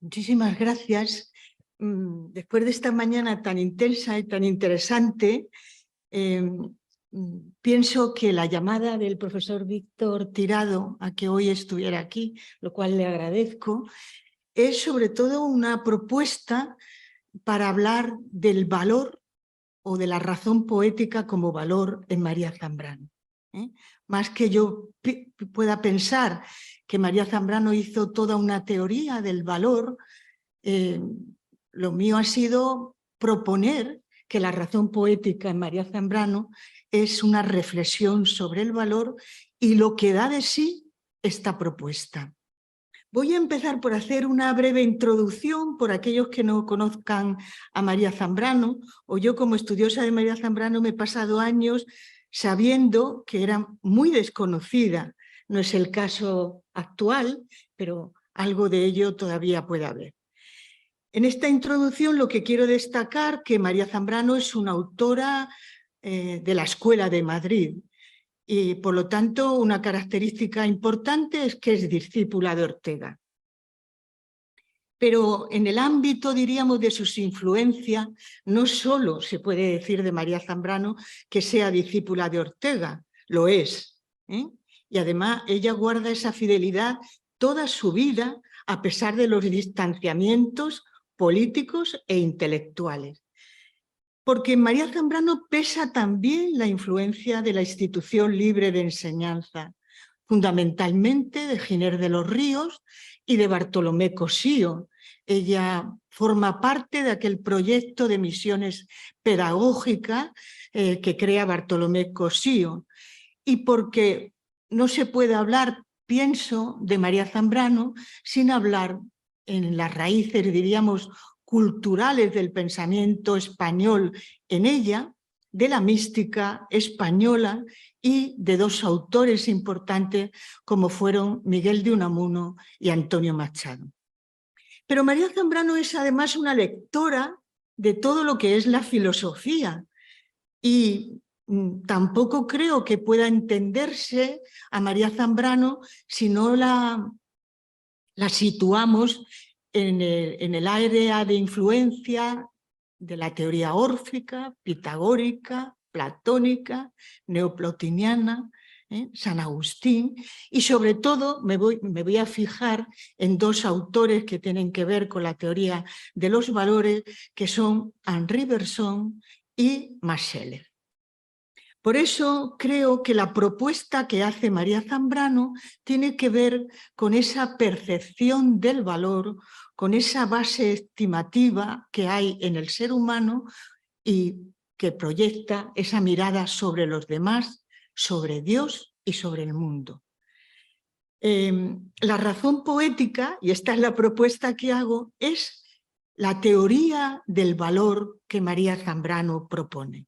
Muchísimas gracias. Después de esta mañana tan intensa y tan interesante, pienso que la llamada del profesor Víctor Tirado a que hoy estuviera aquí, lo cual le agradezco, es sobre todo una propuesta para hablar del valor o de la razón poética como valor en María Zambrano. Más que yo pueda pensar que María Zambrano hizo toda una teoría del valor, lo mío ha sido proponer que la razón poética en María Zambrano es una reflexión sobre el valor y lo que da de sí esta propuesta. Voy a empezar por hacer una breve introducción por aquellos que no conozcan a María Zambrano, o yo como estudiosa de María Zambrano me he pasado años sabiendo que era muy desconocida. No es el caso actual, pero algo de ello todavía puede haber. En esta introducción lo que quiero destacar que María Zambrano es una autora de la Escuela de Madrid y por lo tanto una característica importante es que es discípula de Ortega. Pero en el ámbito, diríamos, de sus influencias, no solo se puede decir de María Zambrano que sea discípula de Ortega, lo es. Y además ella guarda esa fidelidad toda su vida a pesar de los distanciamientos políticos e intelectuales. Porque en María Zambrano pesa también la influencia de la institución libre de enseñanza, fundamentalmente de Giner de los Ríos y de Bartolomé Cosío. Ella forma parte de aquel proyecto de misiones pedagógicas que crea Bartolomé Cosío. Y porque no se puede hablar, pienso, de María Zambrano sin hablar en las raíces, diríamos, culturales del pensamiento español en ella, de la mística española y de dos autores importantes como fueron Miguel de Unamuno y Antonio Machado. Pero María Zambrano es además una lectora de todo lo que es la filosofía y tampoco creo que pueda entenderse a María Zambrano si no la situamos en el área de influencia de la teoría órfica, pitagórica, platónica, neoplotiniana, San Agustín, y sobre todo me voy a fijar en dos autores que tienen que ver con la teoría de los valores, que son Henri Bergson y Max Scheler. Por eso creo que la propuesta que hace María Zambrano tiene que ver con esa percepción del valor, con esa base estimativa que hay en el ser humano y que proyecta esa mirada sobre los demás, sobre Dios y sobre el mundo. La razón poética, y esta es la propuesta que hago, es la teoría del valor que María Zambrano propone.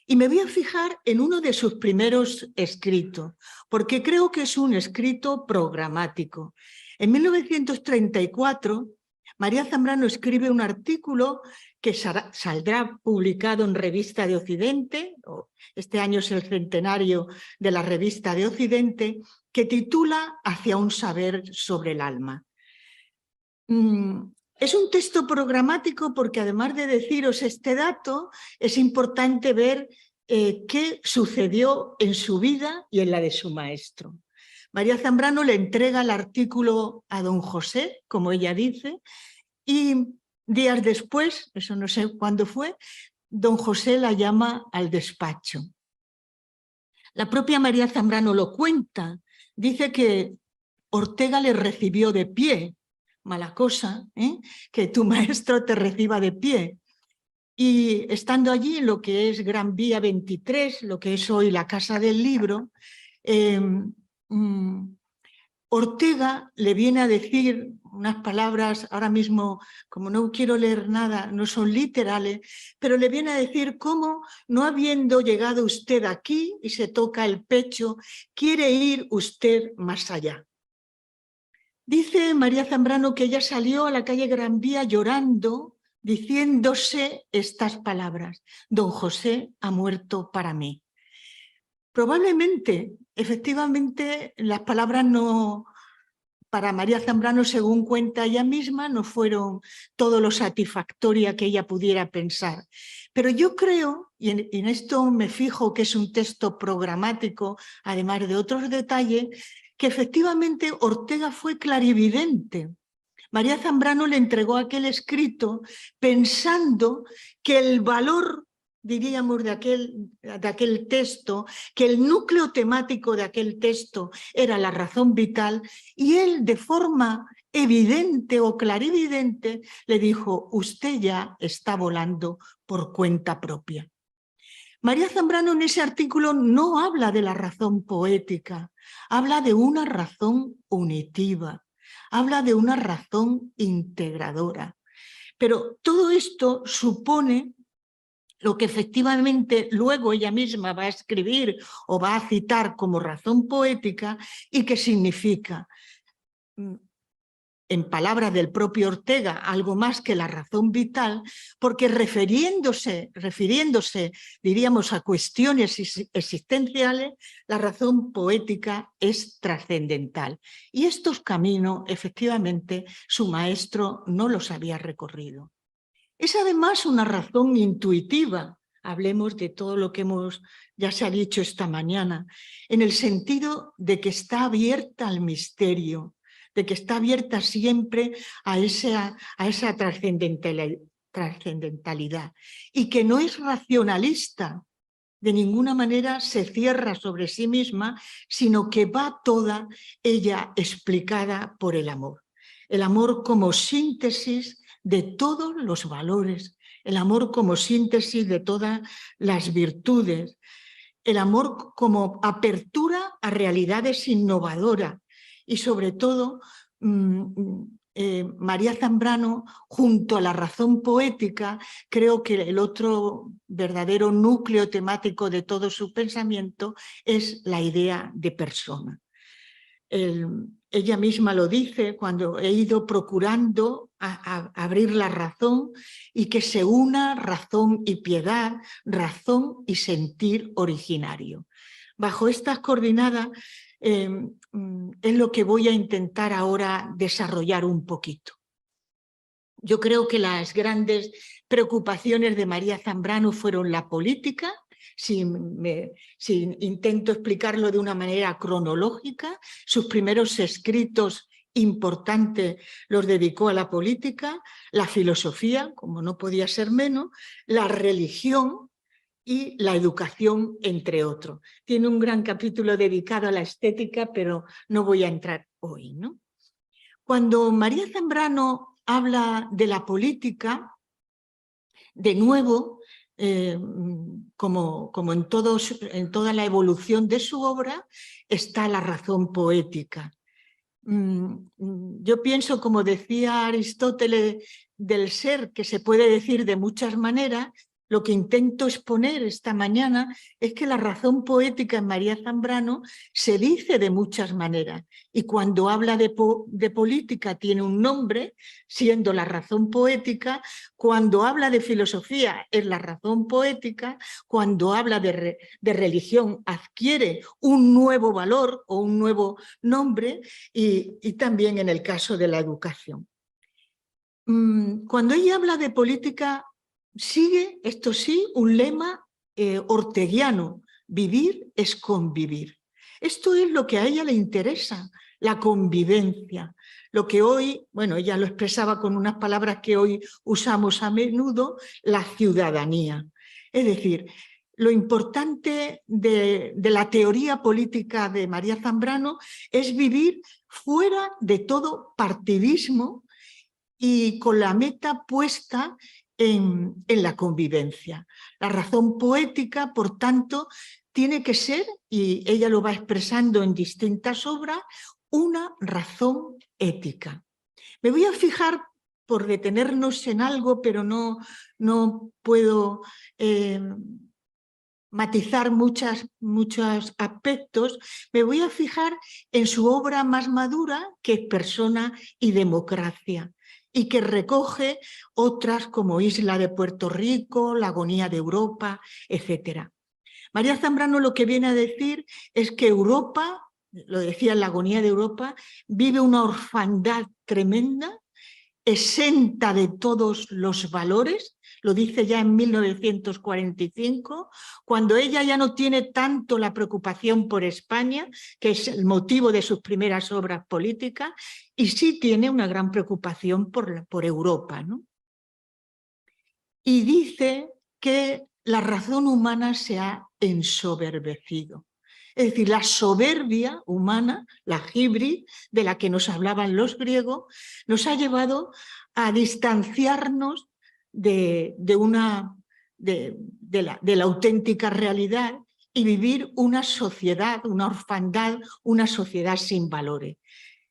Y me voy a fijar en uno de sus primeros escritos, porque creo que es un escrito programático. En 1934, María Zambrano escribe un artículo que saldrá publicado en Revista de Occidente, este año es el centenario de la Revista de Occidente, que titula Hacia un saber sobre el alma. Es un texto programático porque además de deciros este dato, es importante ver qué sucedió en su vida y en la de su maestro. María Zambrano le entrega el artículo a don José, como ella dice, y días después, eso no sé cuándo fue, don José la llama al despacho. La propia María Zambrano lo cuenta, dice que Ortega le recibió de pie, mala cosa, que tu maestro te reciba de pie. Y estando allí en lo que es Gran Vía 23, lo que es hoy la Casa del Libro, Ortega le viene a decir unas palabras, ahora mismo, como no quiero leer nada, no son literales, pero le viene a decir cómo, no habiendo llegado usted aquí y se toca el pecho, quiere ir usted más allá. Dice María Zambrano que ella salió a la calle Gran Vía llorando, diciéndose estas palabras: don José ha muerto para mí. Probablemente, efectivamente, las palabras no para María Zambrano, según cuenta ella misma, no fueron todo lo satisfactoria que ella pudiera pensar. Pero yo creo, y en esto me fijo que es un texto programático, además de otros detalles, que efectivamente Ortega fue clarividente. María Zambrano le entregó aquel escrito pensando que el valor, diríamos, de aquel texto, que el núcleo temático de aquel texto era la razón vital, y él de forma evidente o clarividente le dijo: usted ya está volando por cuenta propia. María Zambrano en ese artículo no habla de la razón poética, habla de una razón unitiva, habla de una razón integradora. Pero todo esto supone lo que efectivamente luego ella misma va a escribir o va a citar como razón poética, y que significa, en palabras del propio Ortega, algo más que la razón vital, porque refiriéndose, diríamos, a cuestiones existenciales, la razón poética es trascendental. Y estos caminos, efectivamente, su maestro no los había recorrido. Es además una razón intuitiva. Hablemos de todo lo que ya se ha dicho esta mañana, en el sentido de que está abierta al misterio, de que está abierta siempre a esa trascendentalidad, y que no es racionalista, de ninguna manera se cierra sobre sí misma, sino que va toda ella explicada por el amor. El amor como síntesis de todos los valores, el amor como síntesis de todas las virtudes, el amor como apertura a realidades innovadoras, y sobre todo María Zambrano, junto a la razón poética, creo que el otro verdadero núcleo temático de todo su pensamiento es la idea de persona. Ella misma lo dice: cuando he ido procurando abrir la razón y que se una razón y piedad, razón y sentir originario. Bajo estas coordenadas es lo que voy a intentar ahora desarrollar un poquito. Yo creo que las grandes preocupaciones de María Zambrano fueron la política. Si intento explicarlo de una manera cronológica, sus primeros escritos importantes los dedicó a la política, la filosofía, como no podía ser menos, la religión y la educación, entre otros. Tiene un gran capítulo dedicado a la estética, pero no voy a entrar hoy, ¿no? Cuando María Zambrano habla de la política, de nuevo, como en toda la evolución de su obra, está la razón poética. Yo pienso, como decía Aristóteles, del ser, que se puede decir de muchas maneras. Lo que intento exponer esta mañana es que la razón poética en María Zambrano se dice de muchas maneras, y cuando habla de política tiene un nombre, siendo la razón poética. Cuando habla de filosofía es la razón poética. Cuando habla de religión adquiere un nuevo valor o un nuevo nombre, y también en el caso de la educación. Cuando ella habla de política, sigue, esto sí, un lema orteguiano: vivir es convivir. Esto es lo que a ella le interesa, la convivencia. Lo que hoy, bueno, ella lo expresaba con unas palabras que hoy usamos a menudo, la ciudadanía. Es decir, lo importante de la teoría política de María Zambrano es vivir fuera de todo partidismo y con la meta puesta en la convivencia. La razón poética, por tanto, tiene que ser, y ella lo va expresando en distintas obras, una razón ética. Me voy a fijar, por detenernos en algo, pero no puedo matizar muchos aspectos, me voy a fijar en su obra más madura, que es Persona y Democracia, y que recoge otras como Isla de Puerto Rico, La agonía de Europa, etc. María Zambrano lo que viene a decir es que Europa lo decía en La agonía de Europa, vive una orfandad tremenda, exenta de todos los valores, lo dice ya en 1945, cuando ella ya no tiene tanto la preocupación por España, que es el motivo de sus primeras obras políticas, y sí tiene una gran preocupación por Europa, ¿no? Y dice que la razón humana se ha ensoberbecido. Es decir, la soberbia humana, la hibris, de la que nos hablaban los griegos, nos ha llevado a distanciarnos de la auténtica realidad y vivir una sociedad, una orfandad, una sociedad sin valores.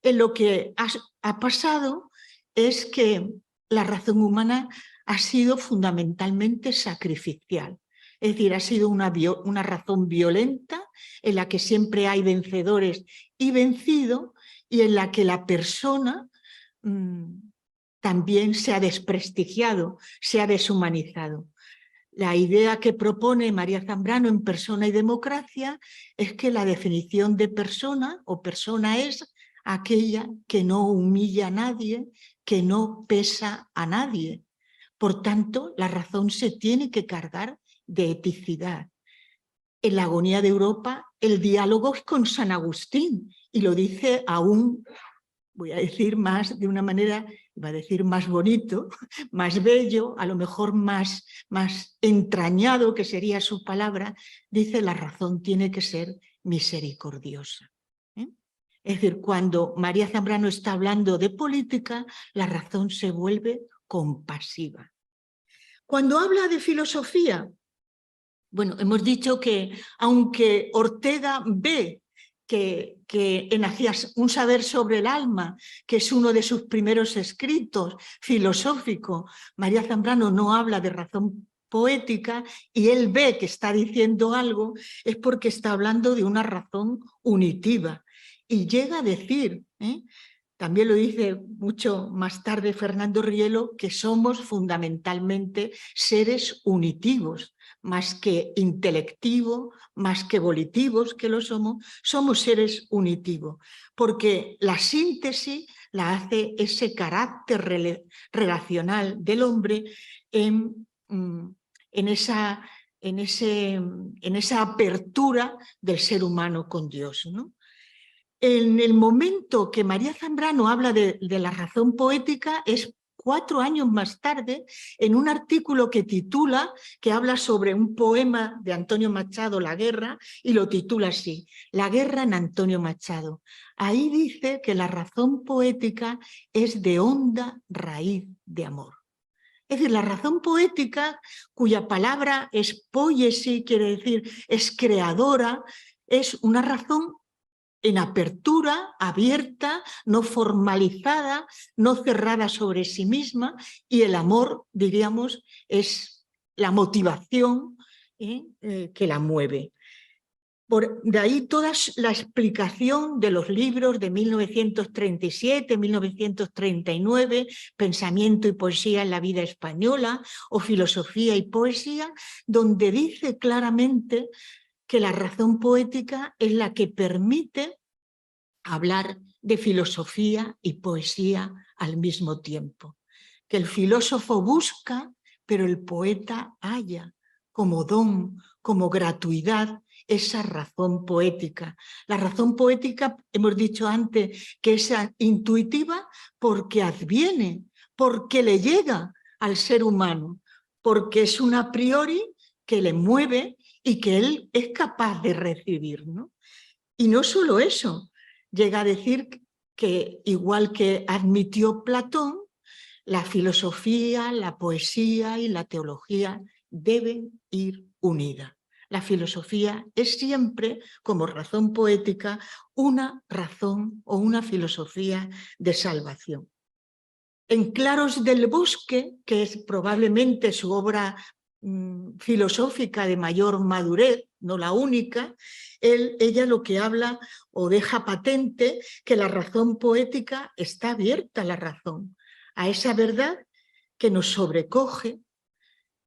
Lo que ha pasado es que la razón humana ha sido fundamentalmente sacrificial. Es decir, ha sido una razón violenta en la que siempre hay vencedores y vencidos y en la que la persona también se ha desprestigiado, se ha deshumanizado. La idea que propone María Zambrano en Persona y Democracia es que la definición de persona o persona es aquella que no humilla a nadie, que no pesa a nadie. Por tanto, la razón se tiene que cargar de eticidad. En La agonía de Europa, el diálogo es con San Agustín y lo dice aún, voy a decir más de una manera, iba a decir más bonito, más bello, a lo mejor más entrañado, que sería su palabra, dice: la razón tiene que ser misericordiosa. Es decir, cuando María Zambrano está hablando de política, la razón se vuelve compasiva. Cuando habla de filosofía, bueno, hemos dicho que aunque Ortega ve que en un saber sobre el alma, que es uno de sus primeros escritos filosóficos, María Zambrano no habla de razón poética y él ve que está diciendo algo, es porque está hablando de una razón unitiva. Y llega a decir, también lo dice mucho más tarde Fernando Rielo, que somos fundamentalmente seres unitivos, más que intelectivos, más que volitivos, que lo somos seres unitivos, porque la síntesis la hace ese carácter relacional del hombre en esa apertura del ser humano con Dios, ¿no? En el momento que María Zambrano habla de la razón poética es 4 años más tarde, en un artículo que habla sobre un poema de Antonio Machado, La guerra, y lo titula así: La guerra en Antonio Machado. Ahí dice que la razón poética es de honda raíz de amor. Es decir, la razón poética, cuya palabra es poiesis, quiere decir es creadora, es una razón en apertura, abierta, no formalizada, no cerrada sobre sí misma, y el amor, diríamos, es la motivación que la mueve. De ahí toda la explicación de los libros de 1937, 1939, Pensamiento y poesía en la vida española, o Filosofía y poesía, donde dice claramente que la razón poética es la que permite hablar de filosofía y poesía al mismo tiempo. Que el filósofo busca, pero el poeta halla como don, como gratuidad, esa razón poética. La razón poética, hemos dicho antes, que es intuitiva porque adviene, porque le llega al ser humano, porque es un a priori que le mueve y que él es capaz de recibir, ¿no? Y no solo eso, llega a decir que, igual que admitió Platón, la filosofía, la poesía y la teología deben ir unidas. La filosofía es siempre, como razón poética, una razón o una filosofía de salvación. En Claros del Bosque, que es probablemente su obra filosófica de mayor madurez, no la única, ella lo que habla o deja patente que la razón poética está abierta a la razón, a esa verdad que nos sobrecoge,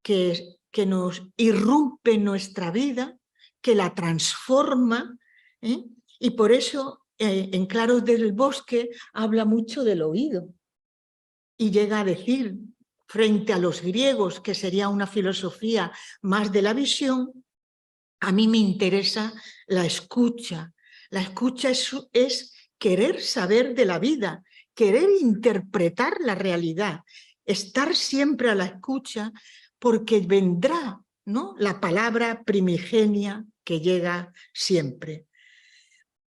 que nos irrumpe en nuestra vida, que la transforma, Y por eso en Claros del Bosque habla mucho del oído. Y llega a decir, frente a los griegos, que sería una filosofía más de la visión, a mí me interesa la escucha. La escucha es querer saber de la vida, querer interpretar la realidad, estar siempre a la escucha, porque vendrá, ¿no?, la palabra primigenia que llega siempre.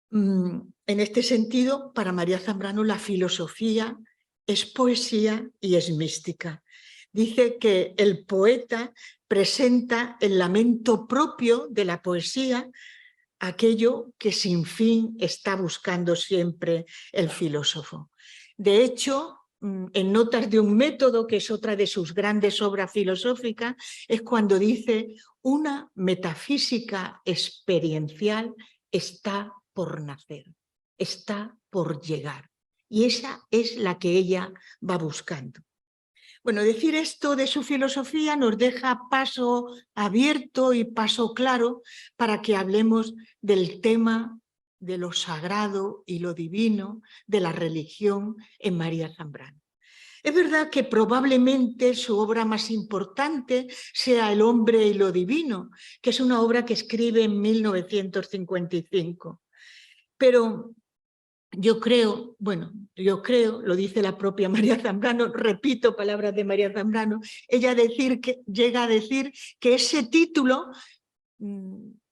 En este sentido, para María Zambrano, la filosofía es poesía y es mística. Dice que el poeta presenta el lamento propio de la poesía, aquello que sin fin está buscando siempre el filósofo. De hecho, en Notas de un método, que es otra de sus grandes obras filosóficas, es cuando dice: una metafísica experiencial está por nacer, está por llegar. Y esa es la que ella va buscando. Bueno, decir esto de su filosofía nos deja paso abierto y paso claro para que hablemos del tema de lo sagrado y lo divino de la religión en María Zambrano. Es verdad que probablemente su obra más importante sea El hombre y lo divino, que es una obra que escribe en 1955. Pero yo creo, lo dice la propia María Zambrano, repito palabras de María Zambrano, ella llega a decir que ese título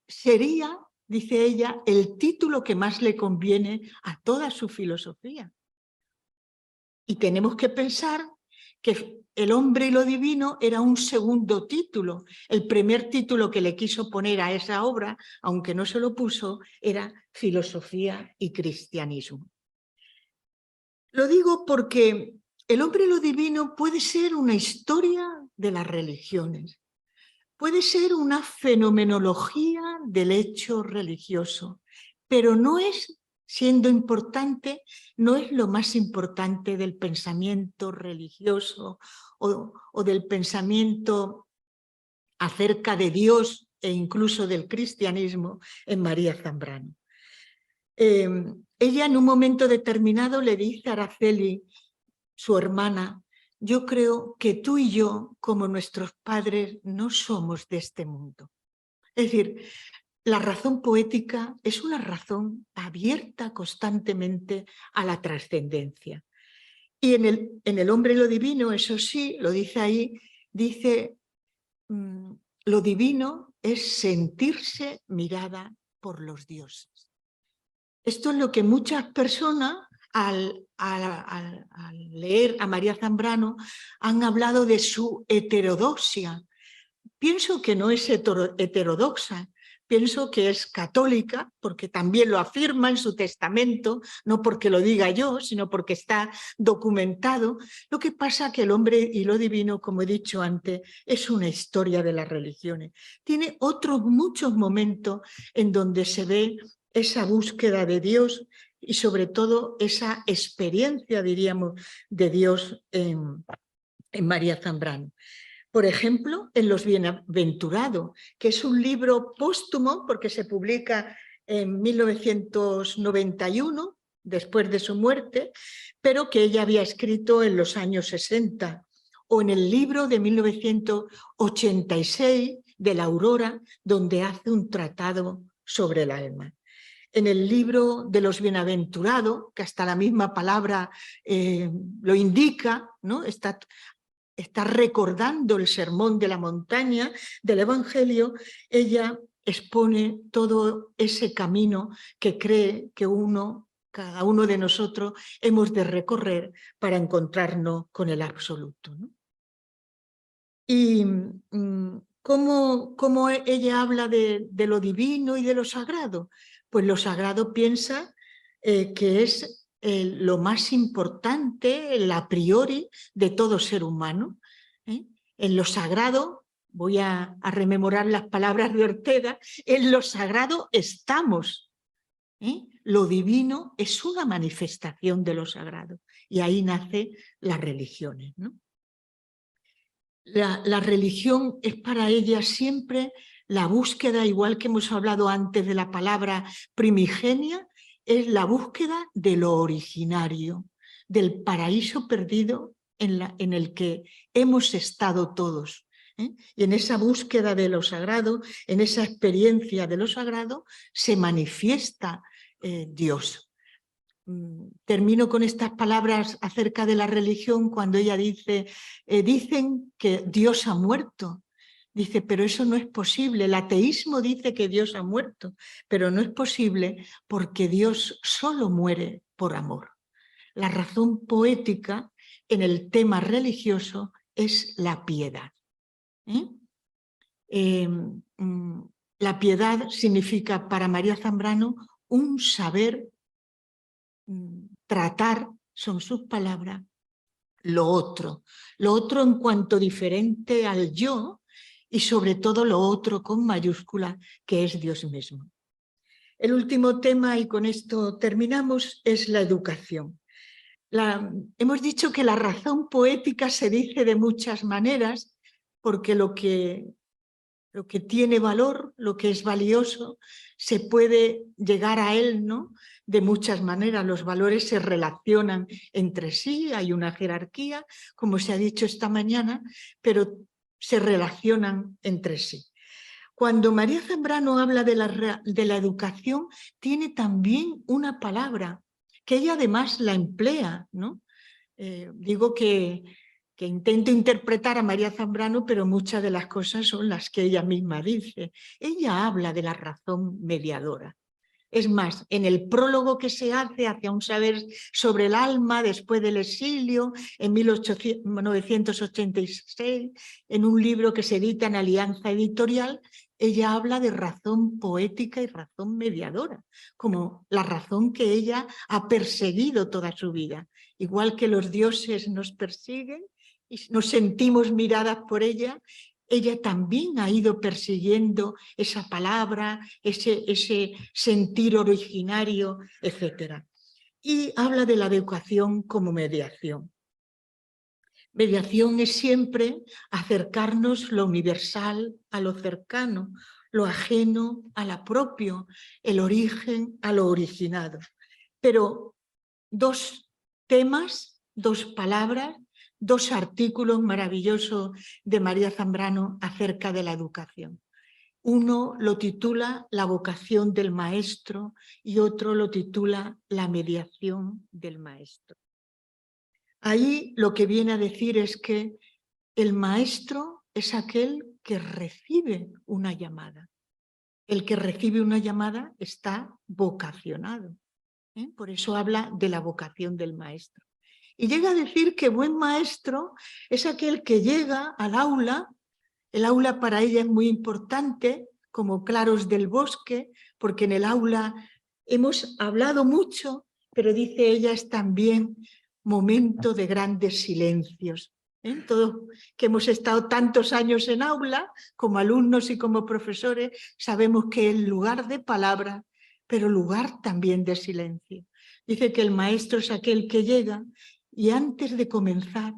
sería, dice ella, el título que más le conviene a toda su filosofía. Y tenemos que pensar que El hombre y lo divino era un segundo título. El primer título que le quiso poner a esa obra, aunque no se lo puso, era Filosofía y cristianismo. Lo digo porque El hombre y lo divino puede ser una historia de las religiones, puede ser una fenomenología del hecho religioso, pero no es, siendo importante, no es lo más importante del pensamiento religioso o del pensamiento acerca de Dios e incluso del cristianismo en María Zambrano. Ella en un momento determinado le dice a Araceli, su hermana: yo creo que tú y yo, como nuestros padres, no somos de este mundo. Es decir, la razón poética es una razón abierta constantemente a la trascendencia. Y en el hombre y lo divino, eso sí, lo dice ahí, dice: lo divino es sentirse mirada por los dioses. Esto es lo que muchas personas, al leer a María Zambrano, han hablado de su heterodoxia. Pienso que no es heterodoxa, pienso que es católica, porque también lo afirma en su testamento, no porque lo diga yo, sino porque está documentado. Lo que pasa es que El hombre y lo divino, como he dicho antes, es una historia de las religiones. Tiene otros muchos momentos en donde se ve esa búsqueda de Dios y sobre todo esa experiencia, diríamos, de Dios en María Zambrano. Por ejemplo, en Los Bienaventurados, que es un libro póstumo porque se publica en 1991, después de su muerte, pero que ella había escrito en los años 60, o en el libro de 1986 de La Aurora, donde hace un tratado sobre el alma. En el libro de Los Bienaventurados, que hasta la misma palabra lo indica, ¿no? Está recordando el sermón de la montaña del Evangelio, ella expone todo ese camino que cree que cada uno de nosotros hemos de recorrer para encontrarnos con el absoluto, ¿no? Y ¿cómo ella habla de lo divino y de lo sagrado? Pues lo sagrado piensa que es lo más importante, el a priori de todo ser humano. En lo sagrado, voy a rememorar las palabras de Ortega, en lo sagrado estamos. Lo divino es una manifestación de lo sagrado y ahí nacen las religiones, ¿no? La religión es para ella siempre La búsqueda, igual que hemos hablado antes de la palabra primigenia, es la búsqueda de lo originario, del paraíso perdido en el que hemos estado todos. Y en esa búsqueda de lo sagrado, en esa experiencia de lo sagrado, se manifiesta Dios. Termino con estas palabras acerca de la religión cuando ella dice, dicen que Dios ha muerto. Dice, pero eso no es posible. El ateísmo dice que Dios ha muerto, pero no es posible porque Dios solo muere por amor. La razón poética en el tema religioso es la piedad. La piedad significa para María Zambrano un saber tratar, son sus palabras, lo otro en cuanto diferente al yo y sobre todo lo otro con mayúscula que es Dios mismo. El último tema, y con esto terminamos, es la educación. Hemos dicho que la razón poética se dice de muchas maneras porque lo que tiene valor, lo que es valioso, se puede llegar a él, ¿no?, de muchas maneras. Los valores se relacionan entre sí, hay una jerarquía, como se ha dicho esta mañana, pero se relacionan entre sí. Cuando María Zambrano habla de la educación, tiene también una palabra que ella además la emplea, ¿no? Digo que intento interpretar a María Zambrano, pero muchas de las cosas son las que ella misma dice. Ella habla de la razón mediadora. Es más, en el prólogo que se hace hacia un saber sobre el alma después del exilio, en 1986, en un libro que se edita en Alianza Editorial, ella habla de razón poética y razón mediadora, como la razón que ella ha perseguido toda su vida. Igual que los dioses nos persiguen y nos sentimos miradas por ella, ella también ha ido persiguiendo esa palabra, ese sentir originario, etc. Y habla de la educación como mediación. Mediación es siempre acercarnos lo universal a lo cercano, lo ajeno a lo propio, el origen a lo originado. Pero dos temas, dos palabras, dos artículos maravillosos de María Zambrano acerca de la educación. Uno lo titula La vocación del maestro y otro lo titula La mediación del maestro. Ahí lo que viene a decir es que el maestro es aquel que recibe una llamada. El que recibe una llamada está vocacionado. Por eso habla de la vocación del maestro. Y llega a decir que buen maestro es aquel que llega al aula. El aula para ella es muy importante, como claros del bosque, porque en el aula hemos hablado mucho, pero dice ella es también momento de grandes silencios. Todos que hemos estado tantos años en aula, como alumnos y como profesores, sabemos que es lugar de palabra, pero lugar también de silencio. Dice que el maestro es aquel que llega y antes de comenzar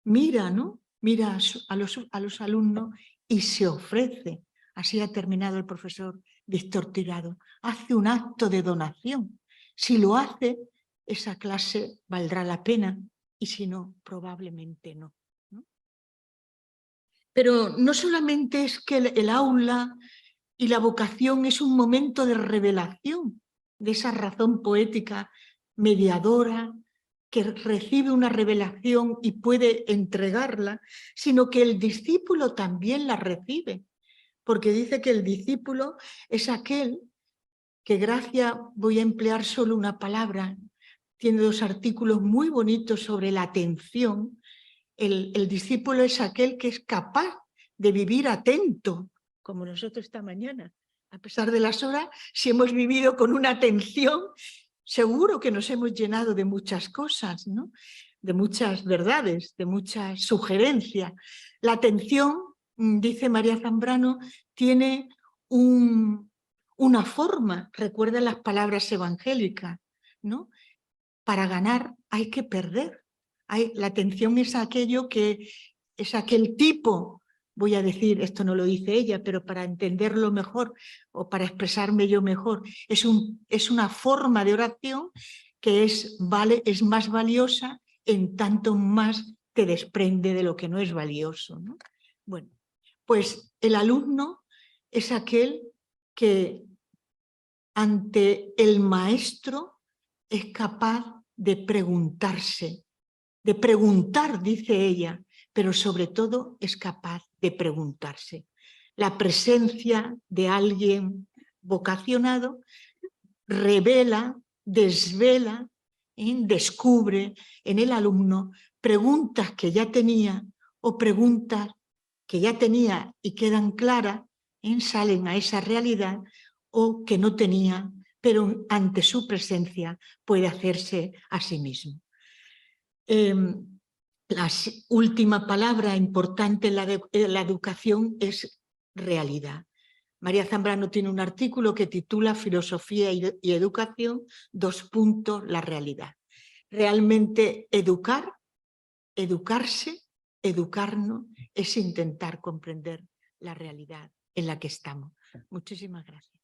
mira, ¿no?, mira a los alumnos y se ofrece. Así ha terminado el profesor Víctor Tirado. Hace un acto de donación. Si lo hace, esa clase valdrá la pena y si no, probablemente no. Pero no solamente es que el aula y la vocación es un momento de revelación de esa razón poética mediadora que recibe una revelación y puede entregarla, sino que el discípulo también la recibe, porque dice que el discípulo es aquel que, gracias, voy a emplear solo una palabra, tiene dos artículos muy bonitos sobre la atención. El discípulo es aquel que es capaz de vivir atento, como nosotros esta mañana. A pesar de las horas, si hemos vivido con una atención, seguro que nos hemos llenado de muchas cosas, ¿no?, de muchas verdades, de muchas sugerencias. La atención, dice María Zambrano, tiene una forma, recuerda las palabras evangélicas, ¿no? Para ganar hay que perder. La atención es aquello que es aquel tipo voy a decir, esto no lo dice ella, pero para entenderlo mejor o para expresarme yo mejor, es una forma de oración que es más valiosa en tanto más te desprende de lo que no es valioso, ¿no? Bueno, pues el alumno es aquel que ante el maestro es capaz de preguntarse, de preguntar, dice ella, pero sobre todo es capaz de preguntarse. La presencia de alguien vocacionado revela, desvela, descubre en el alumno preguntas que ya tenía o preguntas que ya tenía y quedan claras, salen a esa realidad, o que no tenía, pero ante su presencia puede hacerse a sí mismo. La última palabra importante en la educación es realidad. María Zambrano tiene un artículo que titula Filosofía y Educación, : la realidad. Realmente educar, educarse, educarnos es intentar comprender la realidad en la que estamos. Muchísimas gracias.